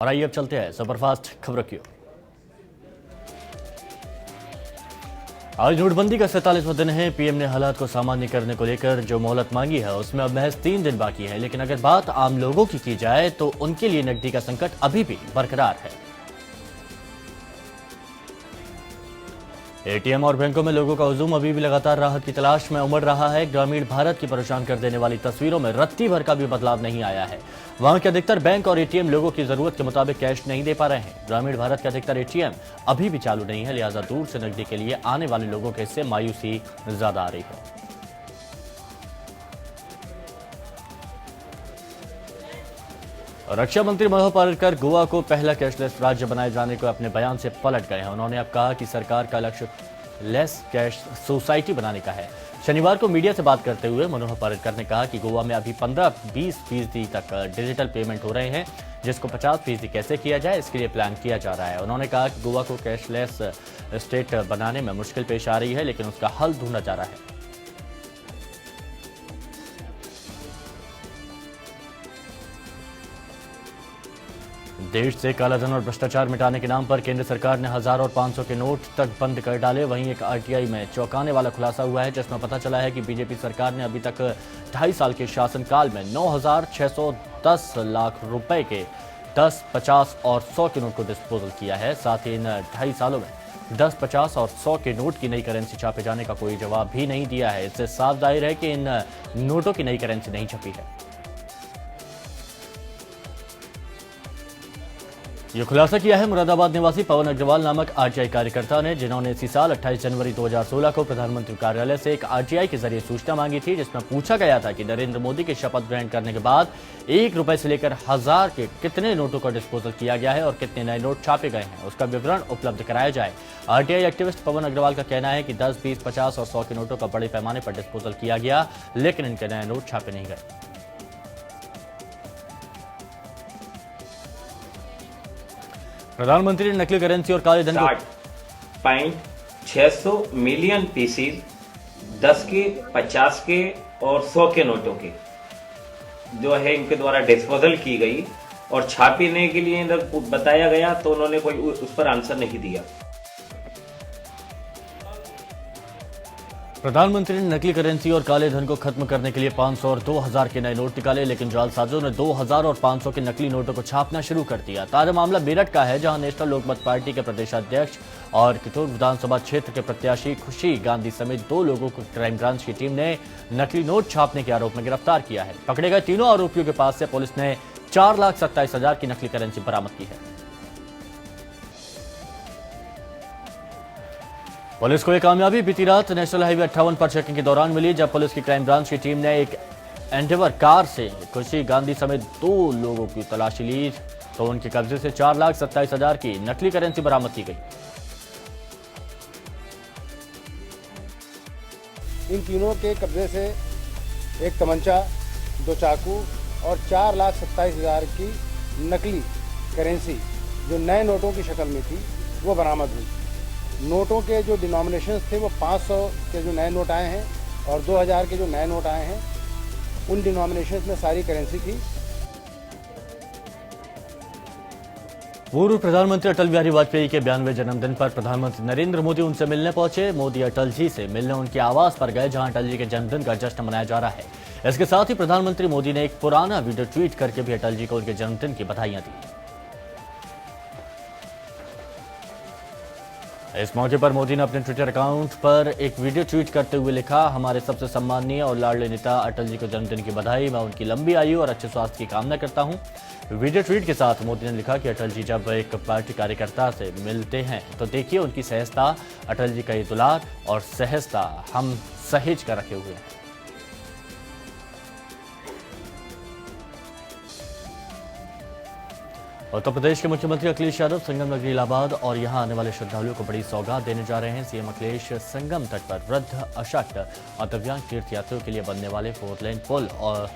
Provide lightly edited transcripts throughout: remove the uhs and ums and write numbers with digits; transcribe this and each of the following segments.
और आइए अब चलते हैं सुपरफास्ट खबरों की ओर। आज नोटबंदी का 47वां दिन है। पीएम ने हालात को सामान्य करने को लेकर जो मोहलत मांगी है उसमें अब महज 3 दिन बाकी है, लेकिन अगर बात आम लोगों की जाए तो उनके लिए नकदी का संकट अभी भी बरकरार है। एटीएम और बैंकों में लोगों का हुजूम अभी भी लगातार राहत की तलाश में उमड़ रहा है। ग्रामीण भारत की परेशान कर देने वाली तस्वीरों में रत्ती भर का भी बदलाव नहीं आया है। वहां के अधिकतर बैंक और एटीएम लोगों की जरूरत के मुताबिक कैश नहीं दे पा रहे हैं। ग्रामीण भारत के अधिकतर एटीएम अभी भी चालू नहीं है, लिहाजा दूर से नकदी के लिए आने वाले लोगों के इससे मायूसी ज्यादा आ रही है। रक्षा मंत्री मनोहर पर्रिकर गोवा को पहला कैशलेस राज्य बनाए जाने को अपने बयान से पलट गए हैं। उन्होंने अब कहा कि सरकार का लक्ष्य लेस कैश सोसाइटी बनाने का है। शनिवार को मीडिया से बात करते हुए मनोहर पर्रिकर ने कहा कि गोवा में अभी 15-20% तक डिजिटल पेमेंट हो रहे हैं, जिसको 50% कैसे किया जाए इसके लिए प्लान किया जा रहा है। उन्होंने कहा कि गोवा को कैशलेस स्टेट बनाने में मुश्किल पेश आ रही है, लेकिन उसका हल ढूंढा जा रहा है। देश से कालाधन और भ्रष्टाचार मिटाने के नाम पर केंद्र सरकार ने 1000 और 500 के नोट तक बंद कर डाले। वहीं एक आरटीआई में चौंकाने वाला खुलासा हुआ है, जिसमें पता चला है कि बीजेपी सरकार ने अभी तक 2.5 साल के शासनकाल में 9,610 लाख रुपए के 10, 50 और 100 के नोट को डिस्पोजल किया है। साथ ही इन 2.5 सालों में 10, 50 और 100 के नोट की नई करेंसी छापे जाने का कोई जवाब भी नहीं दिया है। इससे साफ जाहिर है कि इन नोटों की नई करेंसी नहीं छपी है। ये खुलासा किया है मुरादाबाद निवासी पवन अग्रवाल नामक आरटीआई कार्यकर्ता ने, जिन्होंने इसी साल 28 जनवरी 2016 को प्रधानमंत्री कार्यालय से एक आरटीआई के जरिए सूचना मांगी थी, जिसमें पूछा गया था कि नरेंद्र मोदी के शपथ ग्रहण करने के बाद 1 रुपए से लेकर 1000 के कितने नोटों का डिस्पोजल किया गया है और कितने नए नोट छापे गए हैं, उसका विवरण उपलब्ध कराया जाए। आरटीआई एक्टिविस्ट पवन अग्रवाल का कहना है कि 10, 20, 50 और 100 के नोटों का बड़े पैमाने पर डिस्पोजल किया गया, लेकिन इनके नए नोट छापे नहीं गए। प्रधानमंत्री ने नकली करेंसी और काले धन को 60.600 मिलियन पीसीज 10 के, 50 के और 100 के नोटों के जो है इनके द्वारा डिस्पोजल की गई और छापने के लिए बताया गया, तो उन्होंने कोई उस पर आंसर नहीं दिया। प्रधानमंत्री ने नकली करेंसी और काले धन को खत्म करने के लिए 500 और 2000 के नए नोट निकाले, लेकिन जालसाजों ने 2000 और 500 के नकली नोटों को छापना शुरू कर दिया। ताजा मामला मेरठ का है, जहां नेशनल लोकमत पार्टी के प्रदेशाध्यक्ष और कितूर विधानसभा क्षेत्र के प्रत्याशी खुशी गांधी समेत 2 लोगों को क्राइम ब्रांच की टीम ने नकली नोट छापने के आरोप में गिरफ्तार किया है। पकड़े गए तीनों आरोपियों के पास से पुलिस ने 4,27,000 की नकली करेंसी बरामद की है। पुलिस को यह कामयाबी बीती रात नेशनल हाईवे 58 पर चेकिंग के दौरान मिली, जब पुलिस की क्राइम ब्रांच की टीम ने एक एंडेवर कार से खुशी गांधी समेत 2 लोगों की तलाशी ली, तो उनके कब्जे से 4,27,000 की नकली करेंसी बरामद की गई। इन तीनों के कब्जे से एक तमंचा, 2 चाकू और 4,27,000 की नकली करेंसी जो नए नोटों की शक्ल में थी वो बरामद हुई। नोटों के जो डिनोमिनेशंस थे वो 500 के जो नए नोट आए हैं और 2000 के जो नए नोट आए हैं, उन डिनोमिनेशंस में सारी करेंसी थी। पूर्व प्रधानमंत्री अटल बिहारी वाजपेयी के 92वें जन्मदिन पर प्रधानमंत्री नरेंद्र मोदी उनसे मिलने पहुंचे। मोदी अटल जी से मिलने उनके आवास पर गए, जहां अटल जी के जन्मदिन का जश्न मनाया जा रहा है। इसके साथ ही प्रधानमंत्री मोदी ने एक पुराना वीडियो ट्वीट करके भी अटल जी को उनके जन्मदिन की बधाइयां दी। इस मौके पर मोदी ने अपने ट्विटर अकाउंट पर एक वीडियो ट्वीट करते हुए लिखा, हमारे सबसे सम्माननीय और लाडले नेता अटल जी को जन्मदिन की बधाई। मैं उनकी लंबी आयु और अच्छे स्वास्थ्य की कामना करता हूं। वीडियो ट्वीट के साथ मोदी ने लिखा कि अटल जी जब एक पार्टी कार्यकर्ता से मिलते हैं तो देखिए उनकी सहजता, अटल जी का ये दुलार और सहजता हम सहेज कर रखे हुए हैं। उत्तर प्रदेश के मुख्यमंत्री अखिलेश यादव संगम नगरी इलाहाबाद और यहां आने वाले श्रद्धालुओं को बड़ी सौगात देने जा रहे हैं। सीएम अखिलेश संगम तट पर वृद्ध, अशक्त और दिव्यांग तीर्थ यात्रियों के लिए बनने वाले 4 लेन पुल और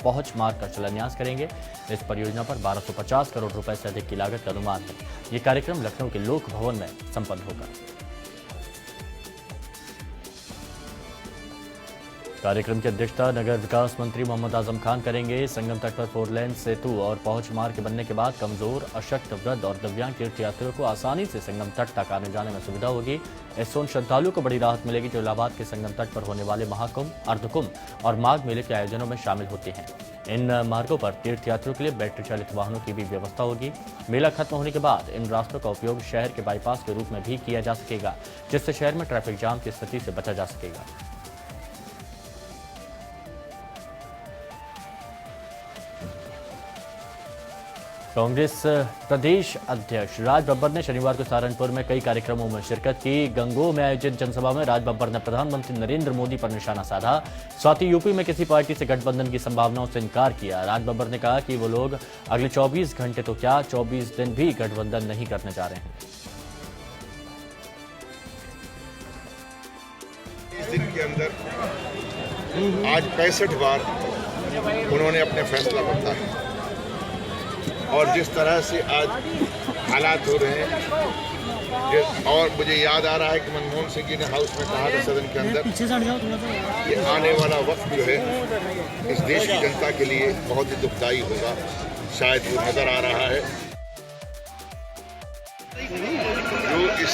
पहुंच मार्ग का शिलान्यास करेंगे। इस परियोजना पर 1250 करोड़ रुपए से अधिक की लागत का अनुमान है। ये कार्यक्रम लखनऊ के लोक भवन में संपन्न होगा। कार्यक्रम की अध्यक्षता नगर विकास मंत्री मोहम्मद आजम खान करेंगे। संगम तट पर 4 लेन सेतु और पहुंच मार्ग के बनने के बाद कमजोर, अशक्त, वृद्ध और दिव्यांग तीर्थयात्रियों को आसानी से संगम तट तक आने जाने में सुविधा होगी। इससे उन श्रद्धालुओं को बड़ी राहत मिलेगी जो इलाहाबाद के संगम तट पर होने वाले महाकुंभ, अर्धकुंभ और माघ मेले के आयोजनों में शामिल होते हैं। इन मार्गों पर तीर्थयात्रियों के लिए बैटरी चालित वाहनों की भी व्यवस्था होगी। मेला खत्म होने के बाद इन रास्तों का उपयोग शहर के बाईपास के रूप में भी किया जा सकेगा, जिससे शहर में ट्रैफिक जाम की स्थिति से बचा जा सकेगा। कांग्रेस प्रदेश अध्यक्ष राज बब्बर ने शनिवार को सहारनपुर में कई कार्यक्रमों में शिरकत की। गंगोह में आयोजित जनसभा में राज बब्बर ने प्रधानमंत्री नरेंद्र मोदी पर निशाना साधा। साथ ही यूपी में किसी पार्टी से गठबंधन की संभावनाओं से इनकार किया। राज बब्बर ने कहा कि वो लोग अगले 24 घंटे तो क्या 24 दिन भी गठबंधन नहीं करने जा रहे हैं। इस दिन के अंदर आज 65 बार उन्होंने अपने फैसला बताया और जिस तरह से आज हालात हो रहे हैं, और मुझे याद आ रहा है कि मनमोहन सिंह जी ने हाउस में कहा था सदन के अंदर कि आने वाला वक्त जो है इस देश की जनता के लिए बहुत ही दुखदायी होगा, शायद वो नजर आ रहा है। जो इस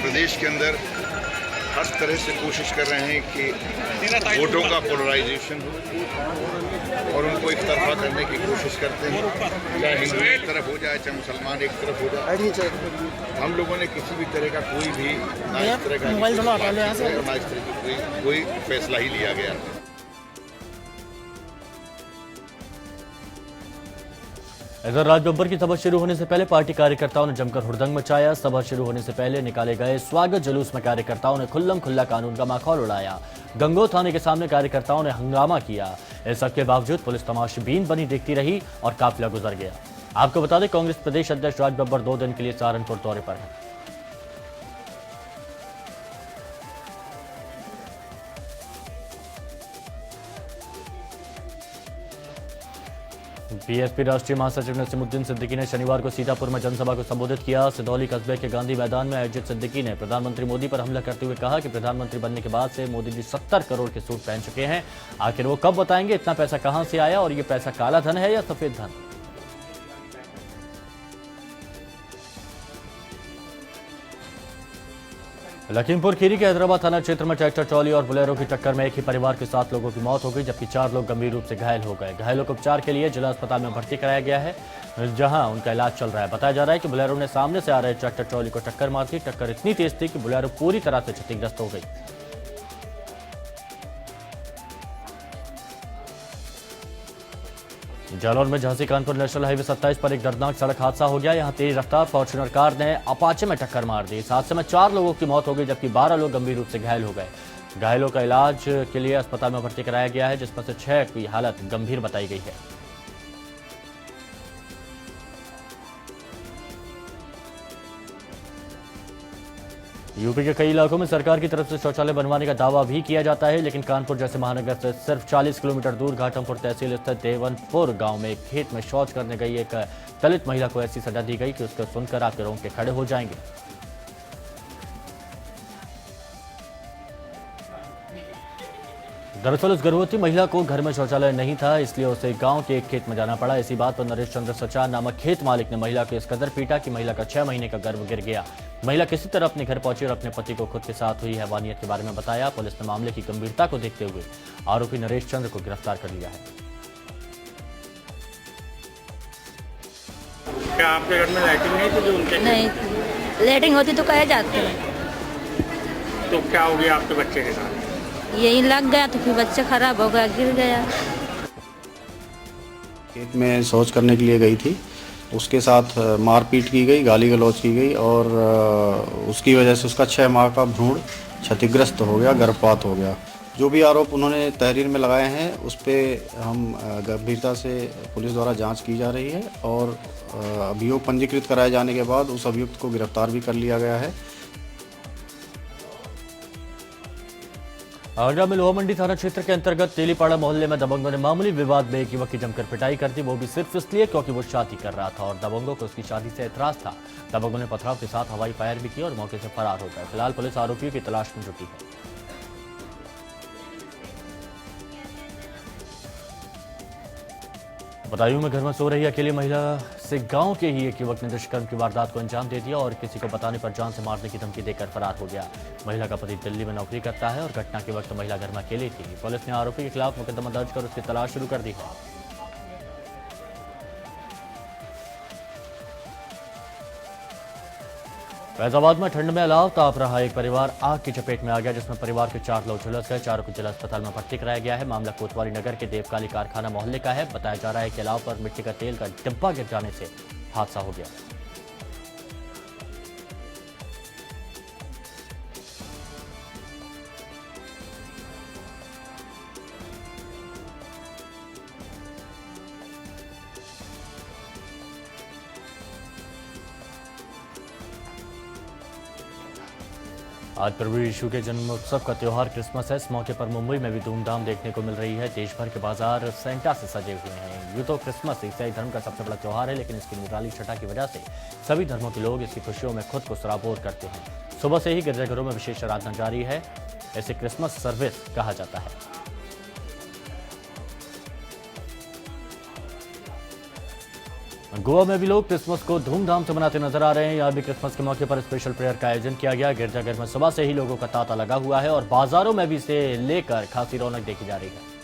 प्रदेश के अंदर हर तरह से कोशिश कर रहे हैं कि वोटों का पोलराइजेशन हो और उनको एक तरफा करने की कोशिश करते हैं, चाहे हिंदू एक तरफ हो जाए, चाहे मुसलमान एक तरफ हो जाए। हम लोगों ने किसी भी तरह का कोई भी ना इस तरह का ना इस तरह की कोई फैसला ही लिया गया। इधर राज बब्बर की सभा शुरू होने से पहले पार्टी कार्यकर्ताओं ने जमकर हुड़दंग मचाया। सभा शुरू होने से पहले निकाले गए स्वागत जुलूस में कार्यकर्ताओं ने खुल्लम खुल्ला कानून का माहौल उड़ाया। गंगोह थाने के सामने कार्यकर्ताओं ने हंगामा किया। इस सबके बावजूद पुलिस तमाशबीन बनी देखती रही और काफिला गुजर गया। आपको बता दें, कांग्रेस प्रदेश अध्यक्ष राज बब्बर 2 दिन के लिए सहारनपुर दौरे पर हैं। बीएसपी राष्ट्रीय महासचिव नसीमुद्दीन सिद्दीकी ने शनिवार को सीतापुर में जनसभा को संबोधित किया। सिधौली कस्बे के गांधी मैदान में आयोजित सिद्दीकी ने प्रधानमंत्री मोदी पर हमला करते हुए कहा कि प्रधानमंत्री बनने के बाद से मोदी जी 70 करोड़ के सूट पहन चुके हैं। आखिर वो कब बताएंगे इतना पैसा कहां से आया और ये पैसा काला धन है या सफेद धन। लखीमपुर खीरी के हैदराबाद थाना क्षेत्र में ट्रैक्टर ट्रॉली और बोलेरो की टक्कर में एक ही परिवार के 7 लोगों की मौत हो गई, जबकि 4 लोग गंभीर रूप से घायल हो गए। घायलों को उपचार के लिए जिला अस्पताल में भर्ती कराया गया है, जहां उनका इलाज चल रहा है। बताया जा रहा है कि बोलेरो ने सामने से आ रहे ट्रैक्टर ट्रॉली को टक्कर मार दी। टक्कर इतनी तेज थी कि बोलेरो पूरी तरह से क्षतिग्रस्त हो गई। जालौर में झांसी कानपुर नेशनल हाईवे 27 पर एक दर्दनाक सड़क हादसा हो गया। यहां तेज रफ्तार फॉर्च्यूनर कार ने अपाचे में टक्कर मार दी। इस हादसे में 4 लोगों की मौत हो गई, जबकि 12 लोग गंभीर रूप से घायल हो गए। घायलों का इलाज के लिए अस्पताल में भर्ती कराया गया है, जिसमें से 6 की हालत गंभीर बताई गई है। यूपी के कई इलाकों में सरकार की तरफ से शौचालय बनवाने का दावा भी किया जाता है, लेकिन कानपुर जैसे महानगर से सिर्फ 40 किलोमीटर दूर घाटमपुर तहसील स्थित देवनपुर गांव में एक खेत में शौच करने गई एक दलित महिला को ऐसी सजा दी गई कि उसको सुनकर आपके रोंगटे खड़े हो जाएंगे। दरअसल उस गर्भवती महिला को घर में शौचालय नहीं था, इसलिए उसे गांव के एक खेत में जाना पड़ा। इसी बात पर नरेश चंद्र सचान नामक खेत मालिक ने महिला को इस कदर पीटा कि महिला का 6 महीने का गर्भ गिर गया। महिला किसी तरह अपने घर पहुंची और अपने पति को खुद के साथ हुई हैवानियत के बारे में बताया। पुलिस ने मामले की गंभीरता को देखते हुए आरोपी नरेश चंद्र को गिरफ्तार कर लिया है। क्या आपके घर में लाइटिंग नहीं थी? जो उनके नहीं थी, लाइटिंग होती तो कहे जाते। तो क्या हो गया आपके बच्चे के साथ? यही लग गया तो फिर बच्चा खराब हो गया, गिर गया। खेत में शौच करने के लिए गई थी, उसके साथ मारपीट की गई, गाली गलौज की गई और उसकी वजह से उसका 6 माह का भ्रूण क्षतिग्रस्त हो गया, गर्भपात हो गया। जो भी आरोप उन्होंने तहरीर में लगाए हैं उस पर हम गंभीरता से पुलिस द्वारा जांच की जा रही है और अभियोग पंजीकृत कराए जाने के बाद उस अभियुक्त को गिरफ्तार भी कर लिया गया है। आगरा में लोहा मंडी थाना क्षेत्र के अंतर्गत तेलीपाड़ा मोहल्ले में दबंगों ने मामूली विवाद में एक युवक की जमकर पिटाई कर दी, वो भी सिर्फ इसलिए क्योंकि वो शादी कर रहा था और दबंगों को उसकी शादी से एतराज था। दबंगों ने पथराव के साथ हवाई फायर भी किया और मौके से फरार हो गए। फिलहाल पुलिस आरोपियों की तलाश में जुटी है। बदायूं में घर में सो रही अकेली महिला से गांव के ही एक युवक ने दुष्कर्म की वारदात को अंजाम दे दिया और किसी को बताने पर जान से मारने की धमकी देकर फरार हो गया। महिला का पति दिल्ली में नौकरी करता है और घटना के वक्त महिला घर में अकेली थी। पुलिस ने आरोपी के खिलाफ मुकदमा दर्ज कर उसकी तलाश शुरू कर दी है। फैजाबाद में ठंड में अलाव ताप रहा एक परिवार आग की चपेट में आ गया, जिसमें परिवार के 4 लोग झुलस गए। 4 को जिला अस्पताल में भर्ती कराया गया है। मामला कोतवाली नगर के देवकाली कारखाना मोहल्ले का है। बताया जा रहा है कि अलाव पर मिट्टी का तेल का डिब्बा गिर जाने से हादसा हो गया। आज प्रभु यीशु के जन्मोत्सव का त्यौहार क्रिसमस है। इस मौके पर मुंबई में भी धूमधाम देखने को मिल रही है। देश भर के बाजार सेंटा से सजे हुए हैं। यूं तो क्रिसमस ईसाई धर्म का सबसे बड़ा त्यौहार है, लेकिन इसकी निराली छटा की वजह से सभी धर्मों के लोग इसकी खुशियों में खुद को सराबोर करते हैं। सुबह से ही गिरजाघरों में विशेष आराधना जारी है। इसे क्रिसमस सर्विस कहा जाता है। गोवा में भी लोग क्रिसमस को धूमधाम से मनाते नजर आ रहे हैं। यहाँ भी क्रिसमस के मौके पर स्पेशल प्रेयर का आयोजन किया गया। गिरजाघर में सुबह से ही लोगों का तांता लगा हुआ है और बाजारों में भी इसे लेकर खासी रौनक देखी जा रही है।